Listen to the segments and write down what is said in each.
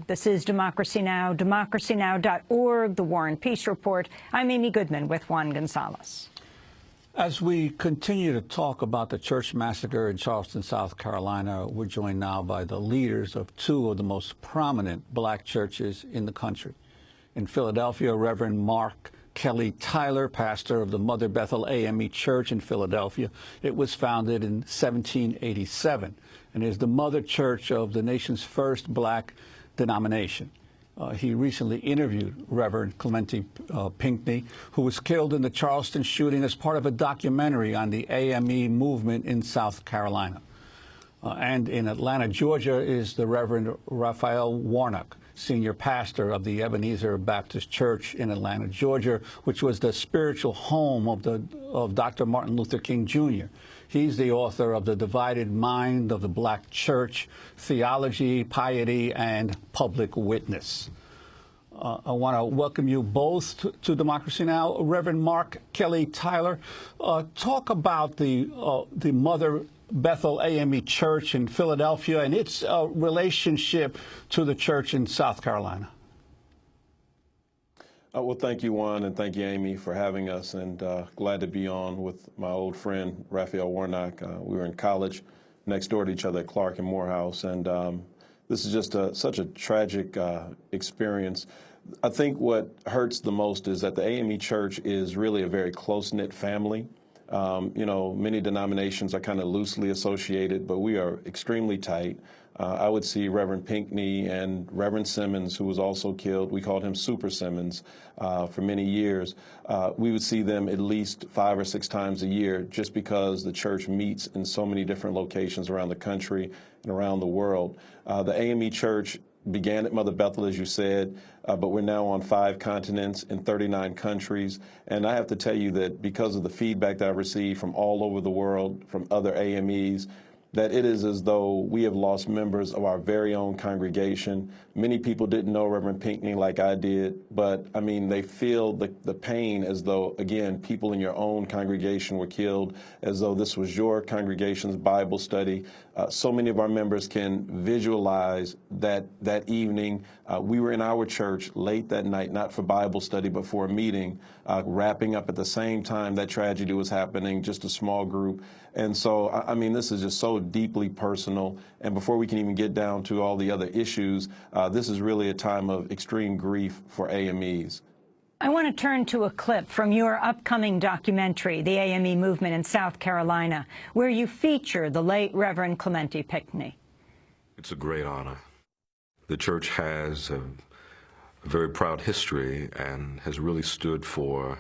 This is Democracy Now!, democracynow.org, The War and Peace Report. I'm Amy Goodman with Juan Gonzalez. As we continue to talk about the church massacre in Charleston, South Carolina, we're joined now by the leaders of two of the most prominent black churches in the country. In Philadelphia, Reverend Mark Kelly Tyler, pastor of the Mother Bethel A.M.E. Church in Philadelphia. It was founded in 1787 and is the mother church of the nation's first black denomination. He recently interviewed Reverend Clementi Pinckney, who was killed in the Charleston shooting as part of a documentary on the A.M.E. movement in South Carolina. And in Atlanta, Georgia, is the Reverend Raphael Warnock, senior pastor of the Ebenezer Baptist Church in Atlanta, Georgia, which was the spiritual home of Dr. Martin Luther King, Jr. He's the author of The Divided Mind of the Black Church, Theology, Piety, and Public Witness. I want to welcome you both to Democracy Now! Reverend Mark Kelly Tyler, talk about the Mother Bethel A.M.E. Church in Philadelphia and its relationship to the church in South Carolina. Well, thank you, Juan, and thank you, Amy, for having us, and glad to be on with my old friend, Raphael Warnock. We were in college next door to each other at Clark and Morehouse, and this is just such a tragic experience. I think what hurts the most is that the A.M.E. Church is really a very close-knit family. You know, many denominations are kind of loosely associated, but we are extremely tight. I would see Reverend Pinckney and Reverend Simmons, who was also killed. We called him Super Simmons for many years. We would see them at least 5 or 6 times a year just because the church meets in so many different locations around the country and around the world. The A.M.E. Church began at Mother Bethel, as you said, but we're now on 5 continents in 39 countries. And I have to tell you that because of the feedback that I've received from all over the world, from other AMEs, that it is as though we have lost members of our very own congregation. Many people didn't know Reverend Pinckney like I did, but I mean, they feel the pain as though, again, people in your own congregation were killed, as though this was your congregation's Bible study. So many of our members can visualize that evening. We were in our church late that night, not for Bible study, but for a meeting, wrapping up at the same time that tragedy was happening, just a small group. And so, I mean, this is just so deeply personal. And before we can even get down to all the other issues, this is really a time of extreme grief for AMEs. I want to turn to a clip from your upcoming documentary, The A.M.E. Movement in South Carolina, where you feature the late Reverend Clementi Pinckney. It's a great honor. The church has a very proud history and has really stood for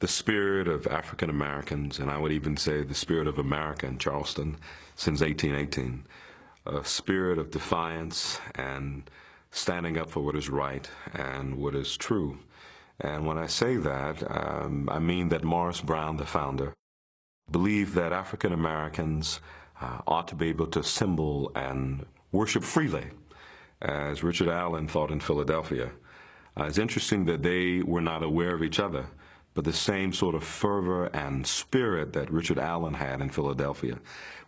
the spirit of African Americans, and I would even say the spirit of America in Charleston since 1818. A spirit of defiance and standing up for what is right and what is true. And when I say that, I mean that Morris Brown, the founder, believed that African Americans ought to be able to assemble and worship freely, as Richard Allen thought in Philadelphia. It's interesting that they were not aware of each other, but the same sort of fervor and spirit that Richard Allen had in Philadelphia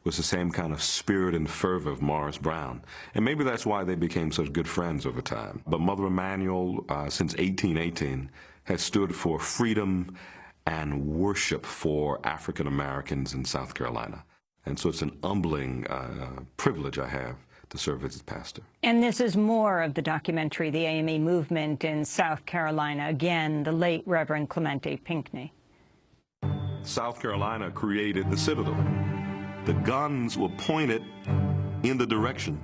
was the same kind of spirit and fervor of Morris Brown. And maybe that's why they became such good friends over time. But Mother Emanuel, since 1818, has stood for freedom and worship for African Americans in South Carolina. And so it's an humbling privilege I have to serve as its pastor. And this is more of the documentary, The A.M.E. Movement in South Carolina. Again, the late Reverend Clementi Pinckney. South Carolina created the Citadel. The guns were pointed in the direction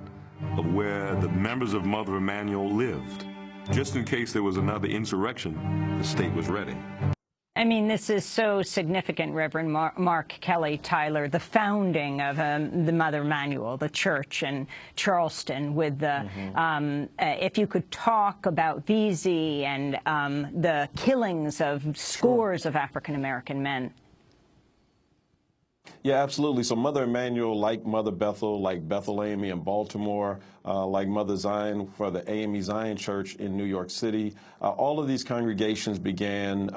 of where the members of Mother Emanuel lived. Just in case there was another insurrection, the state was ready. I mean, this is so significant, Reverend Mark Kelly Tyler, the founding of the Mother Emanuel, the church in Charleston, with the, if you could talk about VZ and the killings of scores of African-American men. Yeah, absolutely. So Mother Emanuel, like Mother Bethel, like Bethel AME in Baltimore, like Mother Zion for the AME Zion Church in New York City, all of these congregations began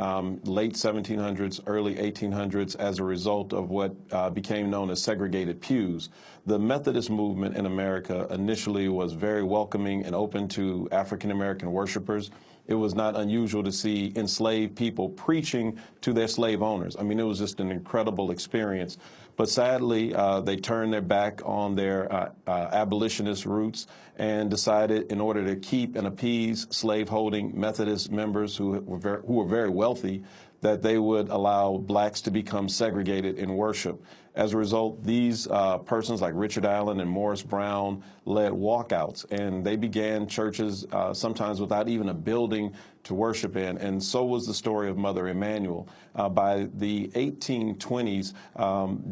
late 1700s, early 1800s as a result of what became known as segregated pews. The Methodist movement in America initially was very welcoming and open to African American worshipers. It was not unusual to see enslaved people preaching to their slave owners. I mean, it was just an incredible experience. But sadly, they turned their back on their abolitionist roots and decided, in order to keep and appease slaveholding Methodist members who were very wealthy, that they would allow blacks to become segregated in worship. As a result, these persons like Richard Allen and Morris Brown led walkouts, and they began churches sometimes without even a building to worship in, and so was the story of Mother Emanuel. By the 1820s,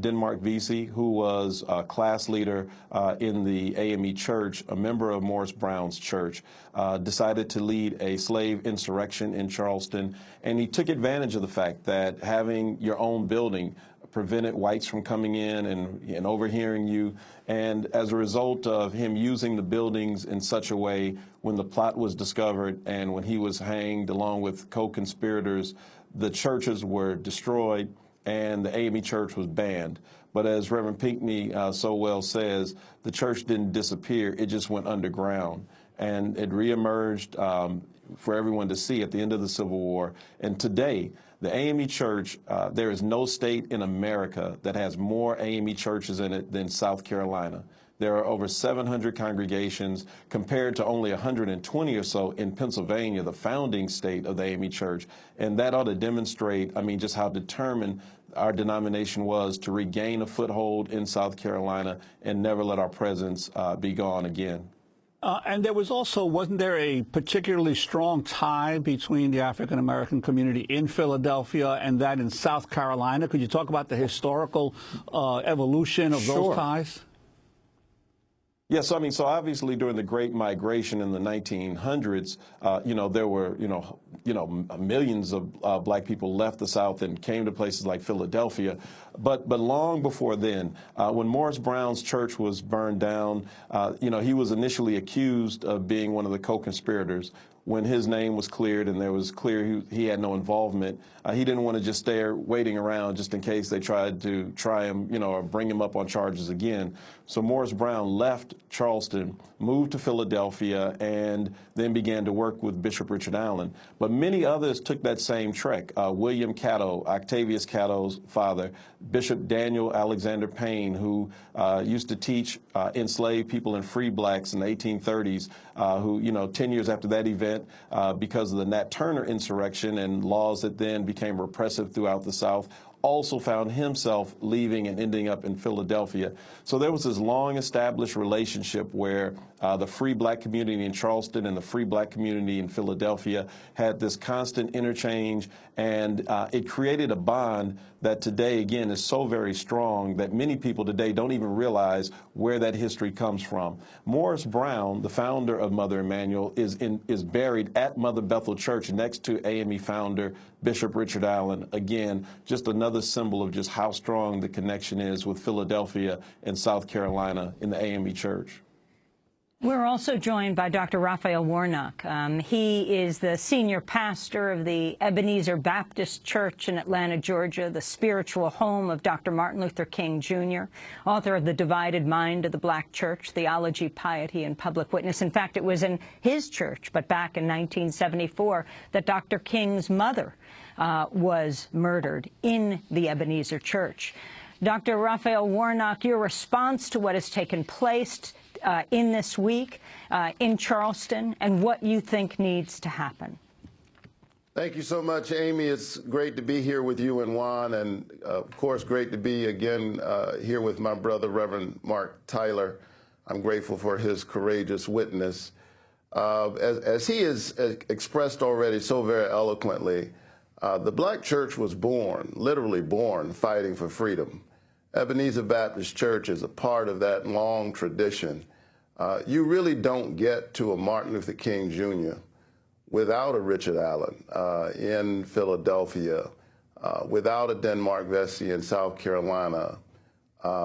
Denmark Vesey, who was a class leader in the AME church, a member of Morris Brown's church, decided to lead a slave insurrection in Charleston, and he took advantage of the fact that having your own building prevented whites from coming in and overhearing you. And as a result of him using the buildings in such a way, when the plot was discovered and when he was hanged along with co-conspirators, the churches were destroyed and the AME church was banned. But as Reverend Pinckney so well says, the church didn't disappear, it just went underground. And it reemerged for everyone to see at the end of the Civil War. And today, the AME Church, there is no state in America that has more AME churches in it than South Carolina. There are over 700 congregations compared to only 120 or so in Pennsylvania, the founding state of the AME Church. And that ought to demonstrate, I mean, just how determined our denomination was to regain a foothold in South Carolina and never let our presence be gone again. And there was also, wasn't there a particularly strong tie between the African-American community in Philadelphia and that in South Carolina? Could you talk about the historical evolution of those ties? Yes, I mean, so obviously during the Great Migration in the 1900s, there were, millions of black people left the South and came to places like Philadelphia. But long before then, when Morris Brown's church was burned down, he was initially accused of being one of the co-conspirators. When his name was cleared and there was clear he had no involvement, he didn't want to just stay waiting around just in case they tried to try him, or bring him up on charges again. So Morris Brown left Charleston, moved to Philadelphia, and then began to work with Bishop Richard Allen. But many others took that same trek. William Caddo, Octavius Caddo's father, Bishop Daniel Alexander Payne, who used to teach enslaved people and free blacks in the 1830s, who, 10 years after that event, because of the Nat Turner insurrection and laws that then became repressive throughout the South, also found himself leaving and ending up in Philadelphia. So there was this long-established relationship where the free black community in Charleston and the free black community in Philadelphia had this constant interchange, and it created a bond that today, again, is so very strong that many people today don't even realize where that history comes from. Morris Brown, the founder of Mother Emanuel, is buried at Mother Bethel Church next to AME founder Bishop Richard Allen. Again, just another symbol of just how strong the connection is with Philadelphia and South Carolina in the AME Church. We're also joined by Dr. Raphael Warnock. He is the senior pastor of the Ebenezer Baptist Church in Atlanta, Georgia, the spiritual home of Dr. Martin Luther King, Jr., author of The Divided Mind of the Black Church, Theology, Piety, and Public Witness. In fact, it was in his church, but back in 1974, that Dr. King's mother was murdered in the Ebenezer Church. Dr. Raphael Warnock, your response to what has taken place in this week in Charleston and what you think needs to happen. Thank you so much, Amy. It's great to be here with you and Juan, and of course, great to be again here with my brother, Reverend Mark Tyler. I'm grateful for his courageous witness. As he has expressed already so very eloquently, the black church was born, literally born, fighting for freedom. Ebenezer Baptist Church is a part of that long tradition. You really don't get to a Martin Luther King Jr. without a Richard Allen in Philadelphia, without a Denmark Vesey in South Carolina,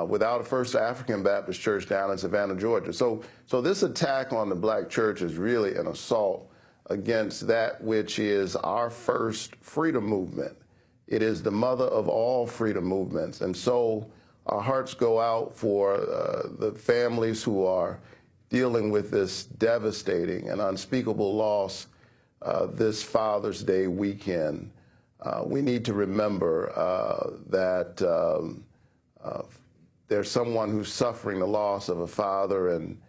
without a First African Baptist Church down in Savannah, Georgia. So this attack on the black church is really an assault against that which is our first freedom movement. It is the mother of all freedom movements. And so our hearts go out for the families who are dealing with this devastating and unspeakable loss this Father's Day weekend. We need to remember that there's someone who's suffering the loss of a father, and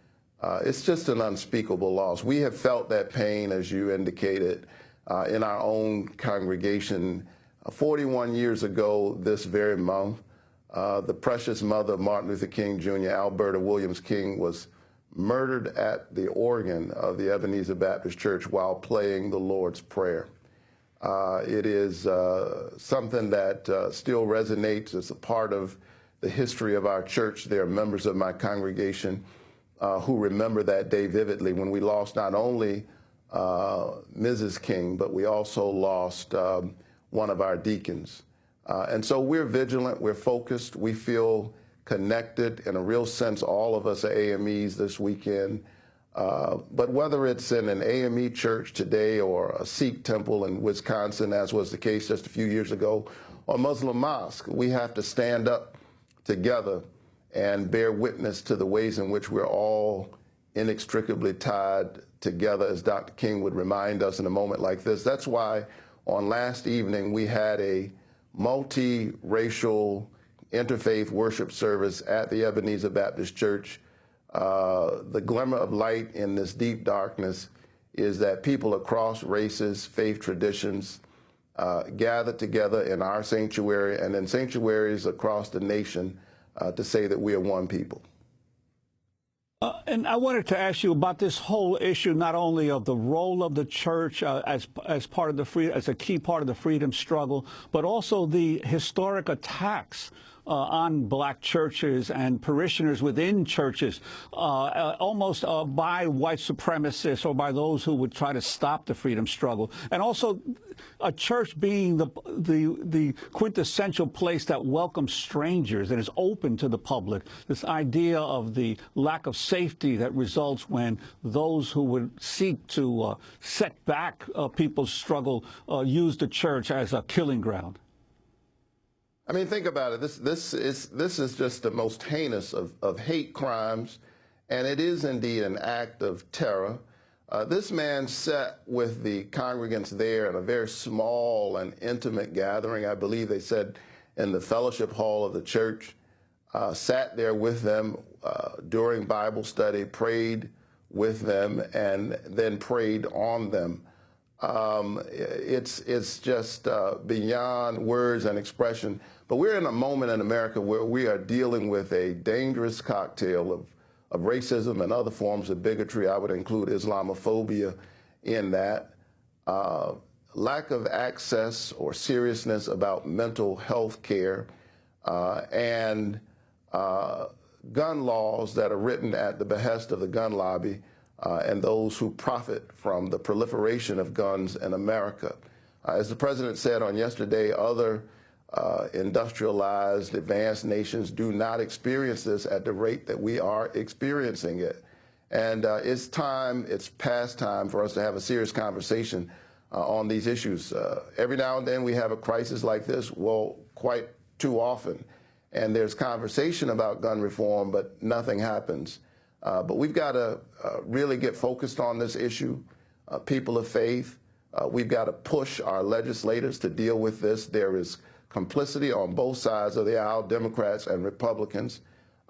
it's just an unspeakable loss. We have felt that pain, as you indicated, in our own congregation. 41 years ago this very month, the precious mother of Martin Luther King Jr., Alberta Williams King, was murdered at the organ of the Ebenezer Baptist Church while playing the Lord's Prayer. It is something that still resonates. It's a part of the history of our church. There are members of my congregation who remember that day vividly when we lost not only Mrs. King, but we also lost one of our deacons. And so we're vigilant, we're focused, we feel connected in a real sense, all of us are AMEs this weekend. But whether it's in an AME church today or a Sikh temple in Wisconsin, as was the case just a few years ago, or Muslim mosque, we have to stand up together and bear witness to the ways in which we're all inextricably tied together, as Dr. King would remind us in a moment like this. That's why on last evening we had a multi-racial interfaith worship service at the Ebenezer Baptist Church. The glimmer of light in this deep darkness is that people across races, faith traditions, gather together in our sanctuary and in sanctuaries across the nation to say that we are one people. And I wanted to ask you about this whole issue, not only of the role of the church as part of the as a key part of the freedom struggle, but also the historic attacks on black churches and parishioners within churches, almost by white supremacists or by those who would try to stop the freedom struggle. And also a church being the quintessential place that welcomes strangers and is open to the public. This idea of the lack of safety that results when those who would seek to set back people's struggle use the church as a killing ground. I mean, think about it. This is just the most heinous of hate crimes, and it is indeed an act of terror. This man sat with the congregants there in a very small and intimate gathering. I believe they said in the fellowship hall of the church, sat there with them during Bible study, prayed with them, and then prayed on them. It's just beyond words and expression. But we're in a moment in America where we are dealing with a dangerous cocktail of racism and other forms of bigotry. I would include Islamophobia in that. Lack of access or seriousness about mental health care, and gun laws that are written at the behest of the gun lobby and those who profit from the proliferation of guns in America. As the president said on yesterday, other industrialized, advanced nations do not experience this at the rate that we are experiencing it. And it's past time for us to have a serious conversation on these issues. Every now and then we have a crisis like this, well, quite too often. And there's conversation about gun reform, but nothing happens. But we've got to really get focused on this issue. People of faith, we've got to push our legislators to deal with this. There is complicity on both sides of the aisle, Democrats and Republicans,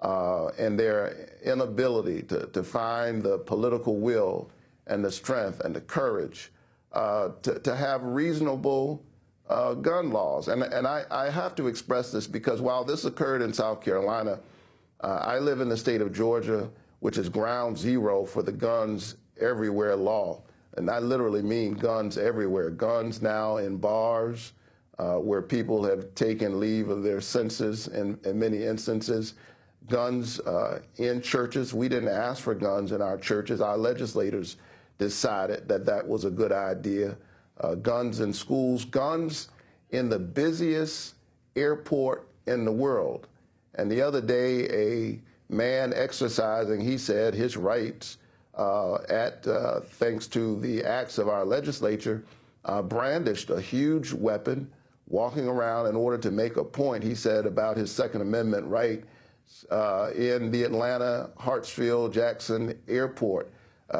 and their inability to find the political will and the strength and the courage to have reasonable gun laws. And I have to express this because while this occurred in South Carolina, I live in the state of Georgia, which is ground zero for the guns everywhere law. And I literally mean guns everywhere. Guns now in bars, where people have taken leave of their senses in many instances. Guns in churches. We didn't ask for guns in our churches. Our legislators decided that that was a good idea. Guns in schools. Guns in the busiest airport in the world. And the other day, a man exercising, he said, his rights thanks to the acts of our legislature, brandished a huge weapon, walking around in order to make a point, he said, about his Second Amendment right in the Atlanta, Hartsfield, Jackson airport.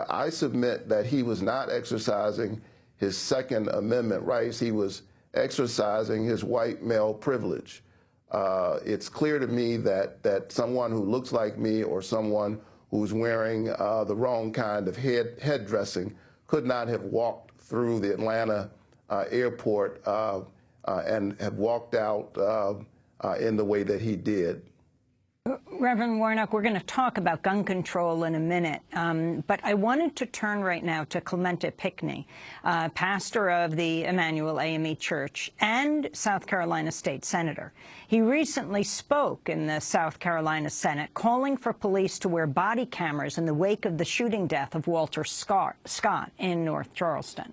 I submit that he was not exercising his Second Amendment rights. He was exercising his white male privilege. It's clear to me that someone who looks like me or someone who's wearing the wrong kind of head dressing could not have walked through the Atlanta airport and have walked out in the way that he did. Reverend Warnock, we're going to talk about gun control in a minute, but I wanted to turn right now to Clemente Pinckney, pastor of the Emanuel AME Church and South Carolina State Senator. He recently spoke in the South Carolina Senate calling for police to wear body cameras in the wake of the shooting death of Walter Scott in North Charleston.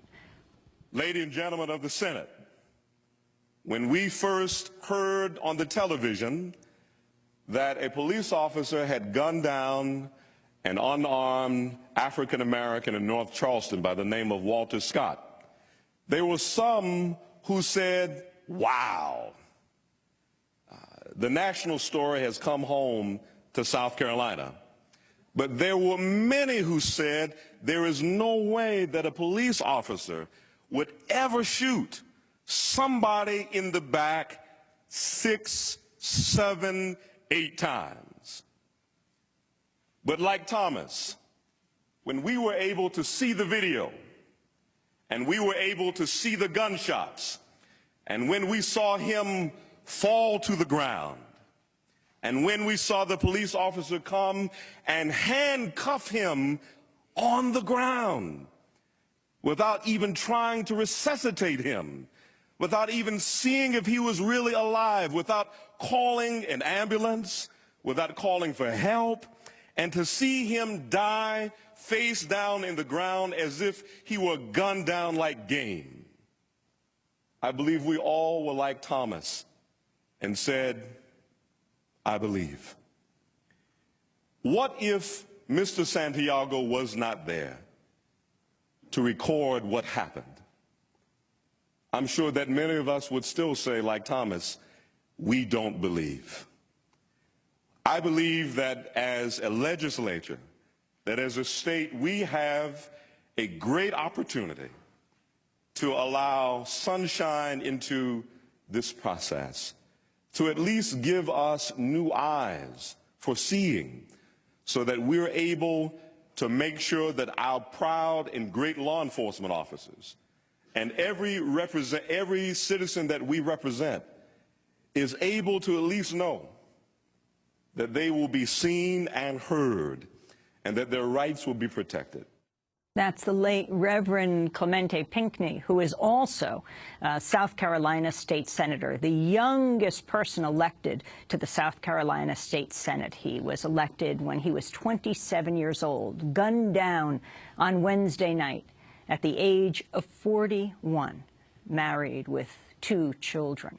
Ladies and gentlemen of the Senate, when we first heard on the television that a police officer had gunned down an unarmed African-American in North Charleston by the name of Walter Scott, there were some who said, wow. The national story has come home to South Carolina. But there were many who said there is no way that a police officer would ever shoot somebody in the back 6, 7, 8 times. But like Thomas, when we were able to see the video and we were able to see the gunshots, and when we saw him fall to the ground, and when we saw the police officer come and handcuff him on the ground without even trying to resuscitate him, without even seeing if he was really alive, without calling an ambulance, without calling for help, and to see him die face down in the ground as if he were gunned down like game. I believe we all were like Thomas and said, I believe. What if Mr. Santiago was not there to record what happened? I'm sure that many of us would still say, like Thomas, we don't believe. I believe that as a legislature, that as a state, we have a great opportunity to allow sunshine into this process, to at least give us new eyes for seeing, so that we're able to make sure that our proud and great law enforcement officers and every citizen that we represent is able to at least know that they will be seen and heard and that their rights will be protected. That's the late Reverend Clemente Pinckney, who is also South Carolina State Senator, the youngest person elected to the South Carolina State Senate. He was elected when he was 27 years old, gunned down on Wednesday night at the age of 41, married with 2 children.